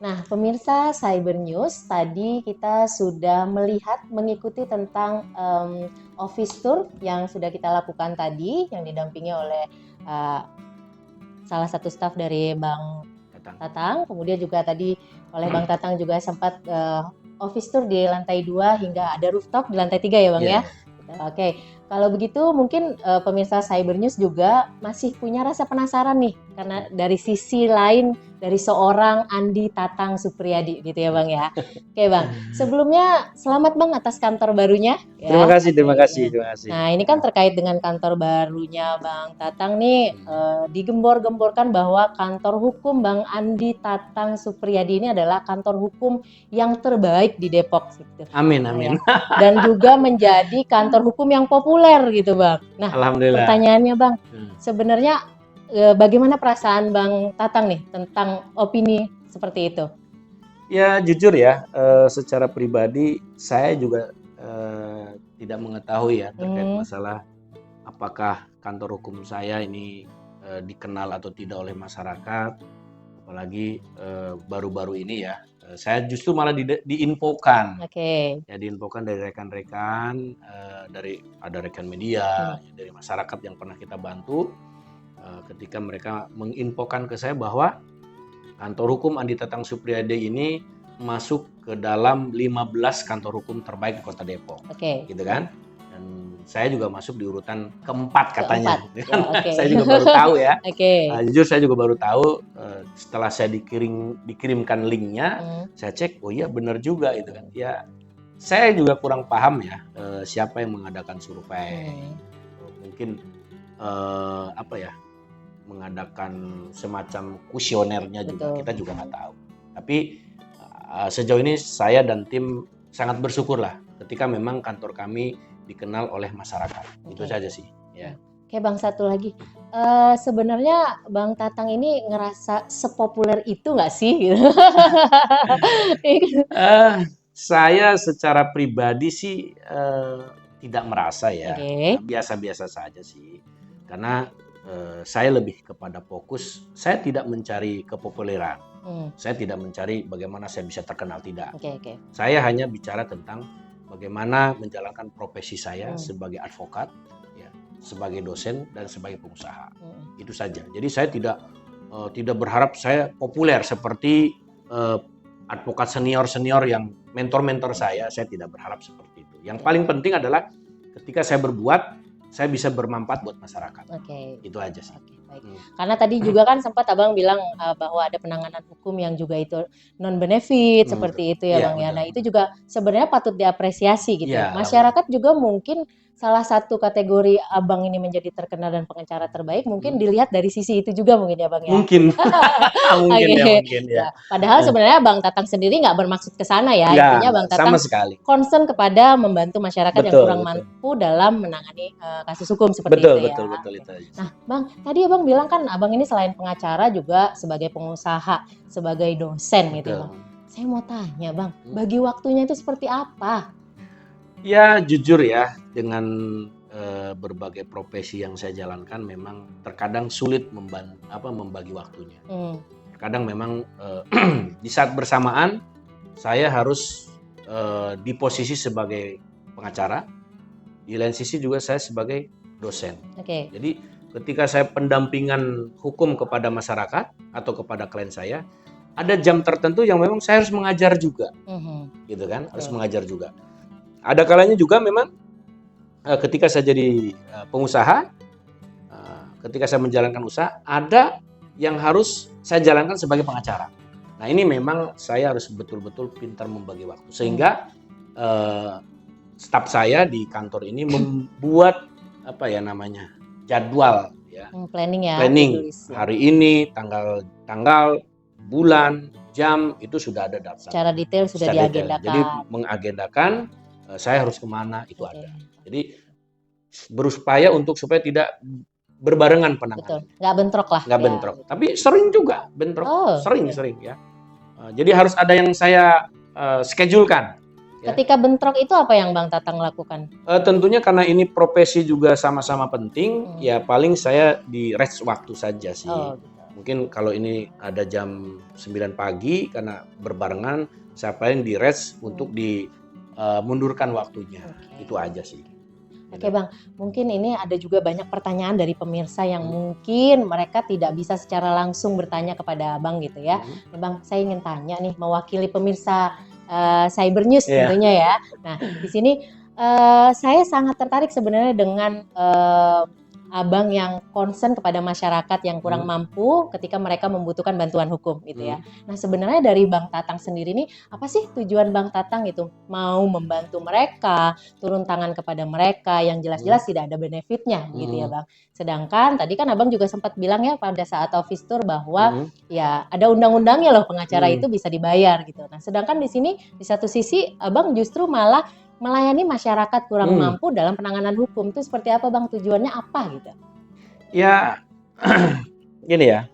Nah, pemirsa Cyber News, tadi kita sudah mengikuti tentang office tour yang sudah kita lakukan tadi, yang didampingi oleh uh, salah satu staf dari Bang Tatang. Kemudian juga tadi oleh Bang Tatang juga sempat office tour di lantai 2 hingga ada rooftop di lantai 3 ya Bang ya. Oke, kalau begitu mungkin pemirsa Cyber News juga masih punya rasa penasaran nih, karena dari sisi lain dari seorang Andi Tatang Supriyadi gitu ya Bang ya. Oke Bang, sebelumnya selamat Bang atas kantor barunya. Terima Ya. kasih, terima kasih, terima kasih. Nah ini kan terkait dengan kantor barunya Bang Tatang nih, digembor-gemborkan bahwa kantor hukum Bang Andi Tatang Supriyadi ini adalah kantor hukum yang terbaik di Depok gitu. Amin, amin. Dan juga menjadi kantor hukum yang populer gitu Bang. Nah, Alhamdulillah. Pertanyaannya Bang, sebenarnya bagaimana perasaan Bang Tatang nih tentang opini seperti itu? Ya jujur ya, secara pribadi saya juga tidak mengetahui ya terkait masalah apakah kantor hukum saya ini dikenal atau tidak oleh masyarakat, apalagi baru-baru ini ya. Saya justru malah diinfokan, ya diinfokan dari rekan-rekan, ada rekan media, dari masyarakat yang pernah kita bantu, ketika mereka menginfokan ke saya bahwa kantor hukum Andi Tatang Supriyadi ini masuk ke dalam 15 kantor hukum terbaik di Kota Depok, gitu kan? Dan saya juga masuk di urutan keempat katanya. Saya juga baru tahu ya. Jujur saya juga baru tahu setelah saya dikirimkan linknya, saya cek, oh iya benar juga itu kan. Ya saya juga kurang paham ya siapa yang mengadakan survei. Mungkin mengadakan semacam kuesionernya juga, kita juga nggak tahu. Tapi sejauh ini saya dan tim sangat bersyukur lah ketika memang kantor kami dikenal oleh masyarakat. Itu saja sih. Ya. Oke Bang, satu lagi. Sebenarnya Bang Tatang ini ngerasa sepopuler itu nggak sih? Saya secara pribadi sih tidak merasa ya. Biasa-biasa saja sih. Karena saya lebih kepada fokus, saya tidak mencari kepopuleran. Saya tidak mencari bagaimana saya bisa terkenal, tidak. Saya hanya bicara tentang bagaimana menjalankan profesi saya sebagai advokat, ya, sebagai dosen dan sebagai pengusaha. Itu saja. Jadi saya tidak berharap saya populer seperti advokat senior yang mentor-mentor saya tidak berharap seperti itu. Yang paling penting adalah ketika saya berbuat, saya bisa bermanfaat buat masyarakat. Itu aja sih. Baik. Karena tadi juga kan sempat Abang bilang bahwa ada penanganan hukum yang juga itu non benefit seperti itu ya Bang ya. Nah, itu juga sebenarnya patut diapresiasi gitu. Masyarakat juga mungkin salah satu kategori Abang ini menjadi terkenal dan pengacara terbaik mungkin dilihat dari sisi itu juga mungkin ya Bang ya. Mungkin. Mungkin ya. Padahal sebenarnya Bang Tatang sendiri nggak bermaksud ke sana ya. Intinya Bang Tatang concern kepada membantu masyarakat yang kurang mampu dalam menangani kasus hukum seperti itu ya. Betul itu. Nah, Bang, tadi Abang bilang kan Abang ini selain pengacara juga sebagai pengusaha, sebagai dosen gitu ya Bang. Saya mau tanya Bang, bagi waktunya itu seperti apa? Ya jujur ya, dengan berbagai profesi yang saya jalankan memang terkadang sulit membagi waktunya. Terkadang memang di saat bersamaan saya harus di posisi sebagai pengacara, di lain sisi juga saya sebagai dosen. Jadi ketika saya pendampingan hukum kepada masyarakat atau kepada klien saya, ada jam tertentu yang memang saya harus mengajar juga, gitu kan, harus mengajar juga. Ada kalanya juga memang ketika saya jadi pengusaha, ketika saya menjalankan usaha, ada yang harus saya jalankan sebagai pengacara. Nah ini memang saya harus betul-betul pintar membagi waktu, sehingga staf saya di kantor ini membuat jadwal ya, planning hari ini, tanggal, bulan, jam itu sudah ada daftar. Secara detail sudah diagendakan. Jadi mengagendakan saya harus kemana itu ada. Jadi berupaya supaya tidak berbarengan penanganan. Nggak bentrok lah. Nggak bentrok. Tapi sering juga bentrok. Sering ya. Jadi harus ada yang saya schedulekan. Ketika bentrok itu apa yang Bang Tatang lakukan? Tentunya karena ini profesi juga sama-sama penting, ya paling saya di rest waktu saja sih. Mungkin kalau ini ada jam 9 pagi karena berbarengan, saya paling di rest untuk mundurkan waktunya. Oke. Itu aja sih. Oke Bang, mungkin ini ada juga banyak pertanyaan dari pemirsa yang mungkin mereka tidak bisa secara langsung bertanya kepada Abang gitu ya. Nih Bang, saya ingin tanya nih mewakili pemirsa Cyber News Iya. tentunya ya. Nah, di sini saya sangat tertarik sebenarnya dengan Abang yang concern kepada masyarakat yang kurang mampu ketika mereka membutuhkan bantuan hukum gitu ya. Nah, sebenarnya dari Bang Tatang sendiri nih, apa sih tujuan Bang Tatang itu? Mau membantu mereka, turun tangan kepada mereka yang jelas-jelas tidak ada benefitnya gitu ya Bang. Sedangkan tadi kan Abang juga sempat bilang ya pada saat office tour bahwa ya ada undang-undangnya loh pengacara itu bisa dibayar gitu. Nah, sedangkan di sini di satu sisi Abang justru malah melayani masyarakat kurang mampu dalam penanganan hukum. Itu seperti apa Bang? Tujuannya apa gitu? Ya, gini ya.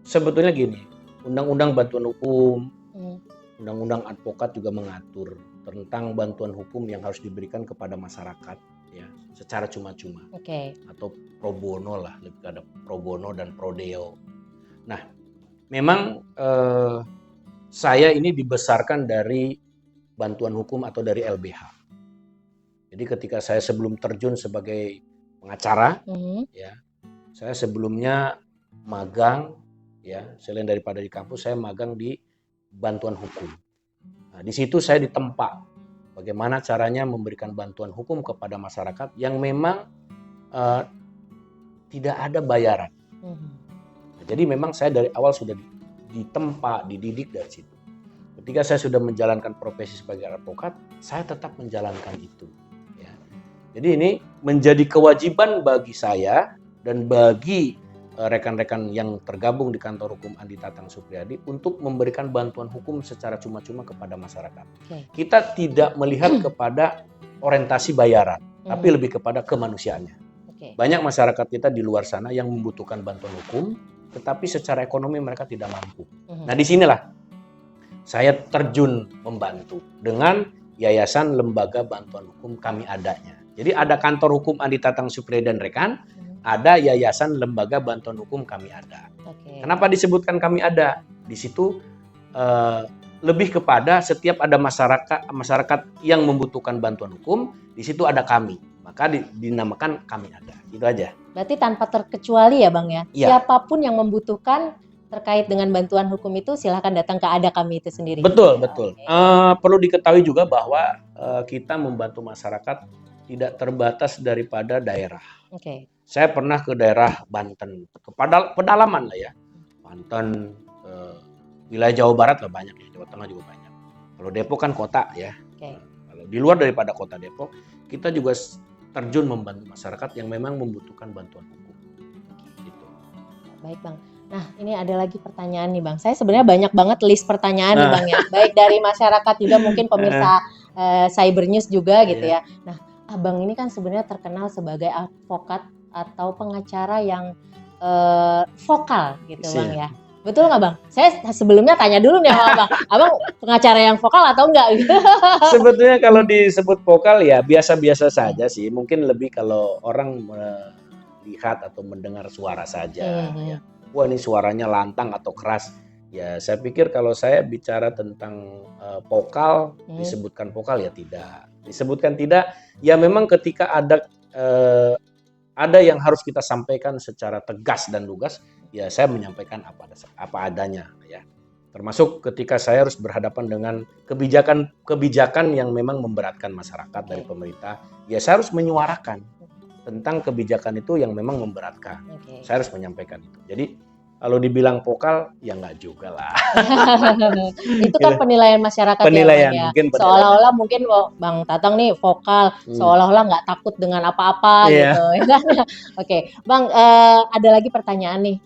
Sebetulnya gini, Undang-Undang Bantuan Hukum, Undang-Undang Advokat juga mengatur tentang bantuan hukum yang harus diberikan kepada masyarakat ya, secara cuma-cuma. Atau pro bono lah, lebih ada pro bono dan pro deo. Nah, memang saya ini dibesarkan dari bantuan hukum atau dari LBH. Jadi ketika saya sebelum terjun sebagai pengacara, ya, saya sebelumnya magang, ya, selain daripada di kampus, saya magang di bantuan hukum. Nah, di situ saya ditempa bagaimana caranya memberikan bantuan hukum kepada masyarakat yang memang tidak ada bayaran. Jadi memang saya dari awal sudah ditempa, dididik dari situ. Ketika saya sudah menjalankan profesi sebagai advokat, saya tetap menjalankan itu. Ya. Jadi ini menjadi kewajiban bagi saya dan bagi rekan-rekan yang tergabung di kantor hukum Andi Tatang Supriyadi untuk memberikan bantuan hukum secara cuma-cuma kepada masyarakat. Kita tidak melihat kepada orientasi bayaran, tapi lebih kepada kemanusiaannya. Banyak masyarakat kita di luar sana yang membutuhkan bantuan hukum, tetapi secara ekonomi mereka tidak mampu. Nah, disinilah saya terjun membantu dengan Yayasan Lembaga Bantuan Hukum Kami Adanya. Jadi ada kantor hukum Andi Tatang Supriyadi dan rekan, ada Yayasan Lembaga Bantuan Hukum Kami Ada. Kenapa disebutkan Kami Ada? Di situ lebih kepada setiap ada masyarakat yang membutuhkan bantuan hukum, di situ ada kami. Maka dinamakan Kami Ada. Itu aja. Berarti tanpa terkecuali ya Bang ya? Siapapun yang membutuhkan terkait dengan bantuan hukum itu silahkan datang ke Ada Kami itu sendiri. Betul. Perlu diketahui juga bahwa kita membantu masyarakat tidak terbatas daripada daerah. Saya pernah ke daerah Banten, ke pedalaman lah ya. Banten, wilayah Jawa Barat lah banyak ya, Jawa Tengah juga banyak. Kalau Depok kan kota ya. Kalau di luar daripada kota Depok, kita juga terjun membantu masyarakat yang memang membutuhkan bantuan hukum. Gitu. Baik Bang. Nah, ini ada lagi pertanyaan nih Bang. Saya sebenarnya banyak banget list pertanyaan nih Bang ya. Baik dari masyarakat juga mungkin pemirsa Cyber News juga gitu ya. Nah, Abang ini kan sebenarnya terkenal sebagai advokat atau pengacara yang vokal gitu Bang ya. Betul nggak Bang? Saya sebelumnya tanya dulu nih sama Abang. Abang pengacara yang vokal atau enggak? Sebetulnya kalau disebut vokal ya biasa-biasa saja sih. Mungkin lebih kalau orang melihat atau mendengar suara saja. Ya. Wah ini suaranya lantang atau keras. Ya saya pikir kalau saya bicara tentang vokal, disebutkan vokal ya tidak. Disebutkan tidak, ya memang ketika ada yang harus kita sampaikan secara tegas dan lugas, ya saya menyampaikan apa adanya ya. Termasuk ketika saya harus berhadapan dengan kebijakan yang memang memberatkan masyarakat dari pemerintah, ya saya harus menyuarakan tentang kebijakan itu yang memang memberatkan. Saya harus menyampaikan itu. Jadi kalau dibilang vokal, ya nggak juga lah. Itu kan penilaian masyarakat ya. Seolah-olah mungkin Bang Tatang nih vokal, seolah-olah nggak takut dengan apa-apa gitu. Oke, Bang, ada lagi pertanyaan nih.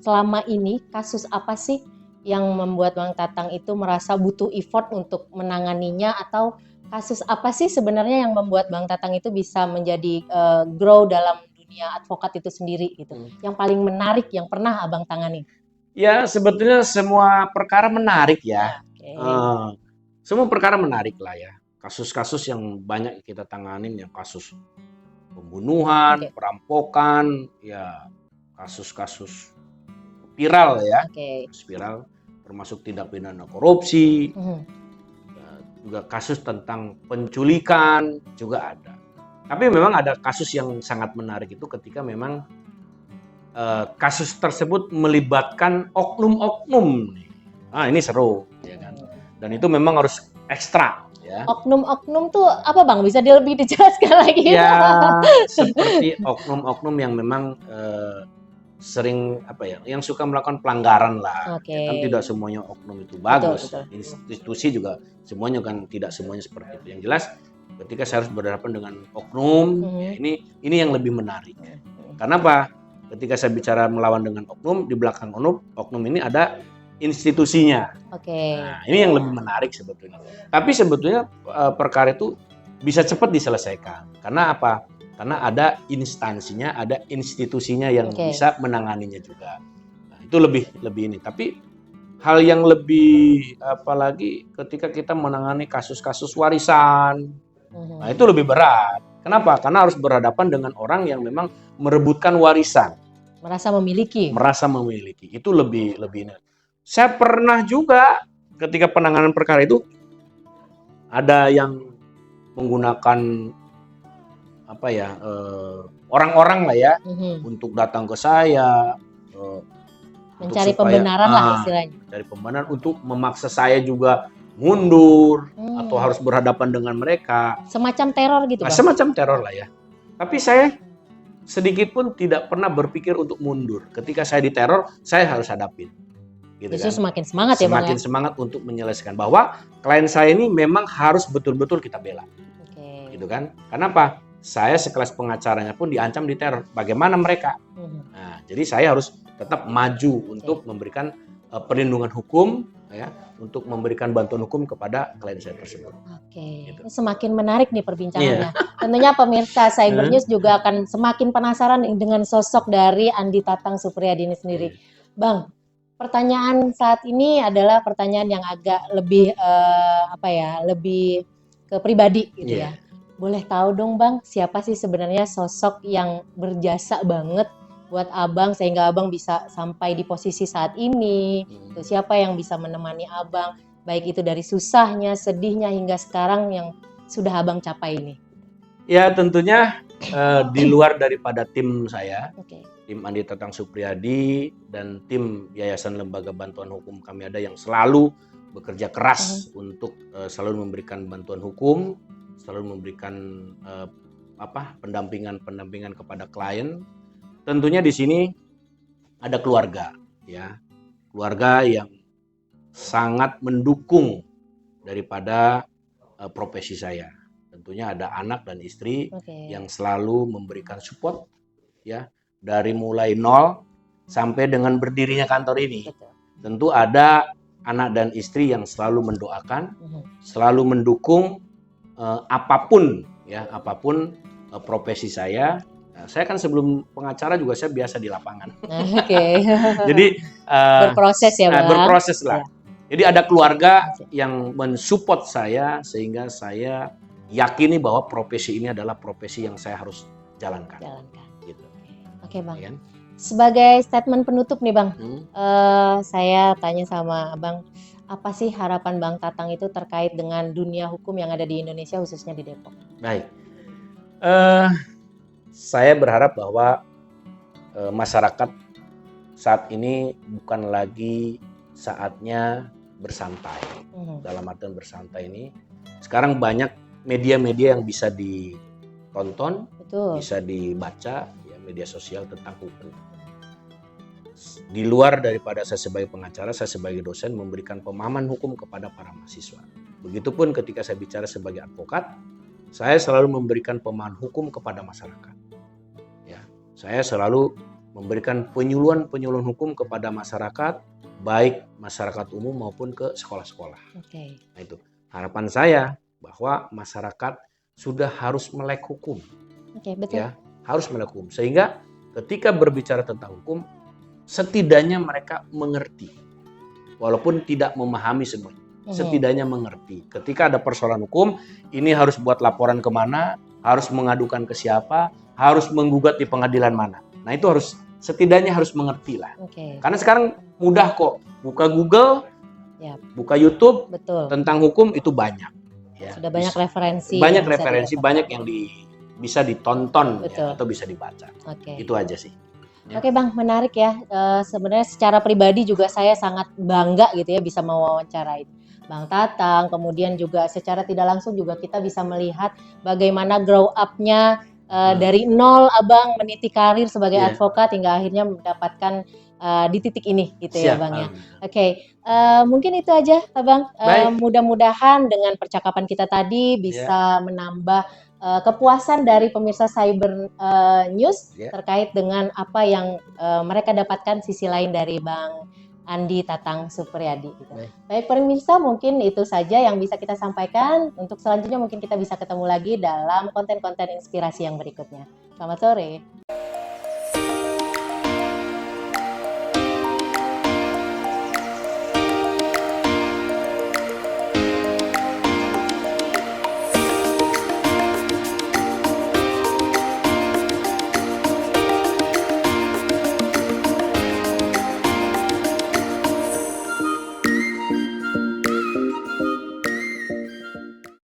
Selama ini kasus apa sih yang membuat Bang Tatang itu merasa butuh effort untuk menanganinya, atau kasus apa sih sebenarnya yang membuat Bang Tatang itu bisa menjadi grow dalam dunia advokat itu sendiri gitu? Yang paling menarik yang pernah Abang tangani? Ya sebetulnya semua perkara menarik ya. Semua perkara menarik lah ya. Kasus-kasus yang banyak kita tanganin yang kasus pembunuhan, Oke. perampokan, ya kasus-kasus viral ya, Oke. viral termasuk tindak pidana korupsi, Mhm. juga kasus tentang penculikan juga ada. Tapi memang ada kasus yang sangat menarik itu ketika memang kasus tersebut melibatkan oknum-oknum. Nah, ini seru, ya kan? Dan itu memang harus ekstra, ya. Oknum-oknum tuh apa Bang? Bisa lebih dijelaskan lagi? Ya, seperti oknum-oknum yang memang sering apa ya, yang suka melakukan pelanggaran lah. Ya kan Oke. tidak semuanya oknum itu Betul, bagus. betul. Institusi juga semuanya kan tidak semuanya seperti itu. Yang jelas ketika saya harus berhadapan dengan oknum, ya Mhm. ini yang lebih menarik. Mhm. Karena apa? Ketika saya bicara melawan dengan oknum, di belakang oknum ini ada institusinya. Oke. Nah, ini yang lebih menarik sebetulnya. Tapi sebetulnya perkara itu bisa cepat diselesaikan. Karena apa? Karena ada instansinya, ada institusinya yang Oke. bisa menanganinya juga. Nah, itu lebih ini. Tapi hal yang lebih apalagi ketika kita menangani kasus-kasus warisan. Nah, Mhm. itu lebih berat. Kenapa? Karena harus berhadapan dengan orang yang memang merebutkan warisan, Merasa memiliki. merasa memiliki. Itu lebih ini. Saya pernah juga ketika penanganan perkara itu ada yang menggunakan apa ya, orang-orang lah ya Mhm. untuk datang ke saya untuk Mencari supaya pembenaran lah istilahnya. dari pembenaran untuk memaksa saya juga mundur atau Hmm. harus berhadapan dengan mereka. Semacam teror gitu Bang? Semacam teror lah ya. Tapi saya sedikit pun tidak pernah berpikir untuk mundur. Ketika saya diteror, saya harus hadapin. Gitu Justru kan. semakin semangat ya Bang ya? Semakin semangat untuk menyelesaikan. Bahwa klien saya ini memang harus betul-betul kita bela. Oke. Gitu kan. Kenapa? Saya sekelas pengacaranya pun diancam diteror. Bagaimana mereka? Mhm. Nah, jadi saya harus tetap maju untuk memberikan perlindungan hukum, ya, untuk memberikan bantuan hukum kepada klien saya tersebut. Oke, Gitu. ini semakin menarik nih Iya. perbincangannya. Tentunya pemirsa Cyber News juga akan semakin penasaran dengan sosok dari Andi Tatang Suprijadi ini sendiri. Bang, pertanyaan saat ini adalah pertanyaan yang agak lebih apa ya, lebih ke pribadi gitu ya. Boleh tahu dong Bang, siapa sih sebenarnya sosok yang berjasa banget buat Abang sehingga Abang bisa sampai di posisi saat ini? Terus siapa yang bisa menemani Abang? Baik itu dari susahnya, sedihnya, hingga sekarang yang sudah Abang capai ini. Ya tentunya di luar daripada tim saya, Oke. tim Andi Tatang Suprijadi dan tim Yayasan Lembaga Bantuan Hukum Kami Ada yang selalu bekerja keras untuk selalu memberikan bantuan hukum, selalu memberikan pendampingan kepada klien. Tentunya di sini ada keluarga, ya, keluarga yang sangat mendukung daripada profesi saya. Tentunya ada anak dan istri yang selalu memberikan support, ya, dari mulai nol sampai dengan berdirinya kantor ini. Tentu ada anak dan istri yang selalu mendoakan, selalu mendukung apapun, ya, apapun profesi saya. Nah, saya kan sebelum pengacara juga saya biasa di lapangan. Oke. Jadi berproses ya Bang. Berproses lah. Jadi ada keluarga yang mensupport saya sehingga saya yakini bahwa profesi ini adalah profesi yang saya harus jalankan. Gitu. Oke Bang. Ya. Sebagai statement penutup nih Bang, saya tanya sama Abang, apa sih harapan Bang Tatang itu terkait dengan dunia hukum yang ada di Indonesia khususnya di Depok? Baik. Saya berharap bahwa masyarakat saat ini bukan lagi saatnya bersantai. Dalam artian bersantai ini, sekarang banyak media-media yang bisa ditonton, bisa dibaca, ya, media sosial tentang hukum. Di luar daripada saya sebagai pengacara, saya sebagai dosen memberikan pemahaman hukum kepada para mahasiswa. Begitupun ketika saya bicara sebagai advokat, saya selalu memberikan pemahaman hukum kepada masyarakat. Ya, saya selalu memberikan penyuluhan hukum kepada masyarakat, baik masyarakat umum maupun ke sekolah-sekolah. Nah, itu harapan saya bahwa masyarakat sudah harus melek hukum. Betul. Ya, harus melek hukum sehingga ketika berbicara tentang hukum, setidaknya mereka mengerti, walaupun tidak memahami semuanya. Setidaknya mengerti. Ketika ada persoalan hukum, ini harus buat laporan kemana, harus mengadukan ke siapa, harus menggugat di pengadilan mana. Nah itu harus setidaknya harus mengerti lah. Karena sekarang mudah kok, buka Google, buka YouTube, betul. Tentang hukum itu banyak. Ya, sudah banyak referensi. Banyak referensi, banyak yang bisa ditonton ya, atau bisa dibaca. Itu aja sih. Oke Bang, menarik ya. Sebenarnya secara pribadi juga saya sangat bangga gitu ya bisa mewawancarai Bang Tatang. Kemudian juga secara tidak langsung juga kita bisa melihat bagaimana grow up-nya dari nol Abang meniti karir sebagai advokat hingga akhirnya mendapatkan di titik ini gitu ya Bang ya. Mungkin itu aja Abang. Mudah-mudahan dengan percakapan kita tadi bisa menambah kepuasan dari pemirsa Cyber News terkait dengan apa yang mereka dapatkan sisi lain dari Bang Andi Tatang Supriyadi. Gitu. Baik pemirsa, mungkin itu saja yang bisa kita sampaikan. Untuk selanjutnya mungkin kita bisa ketemu lagi dalam konten-konten inspirasi yang berikutnya. Selamat sore.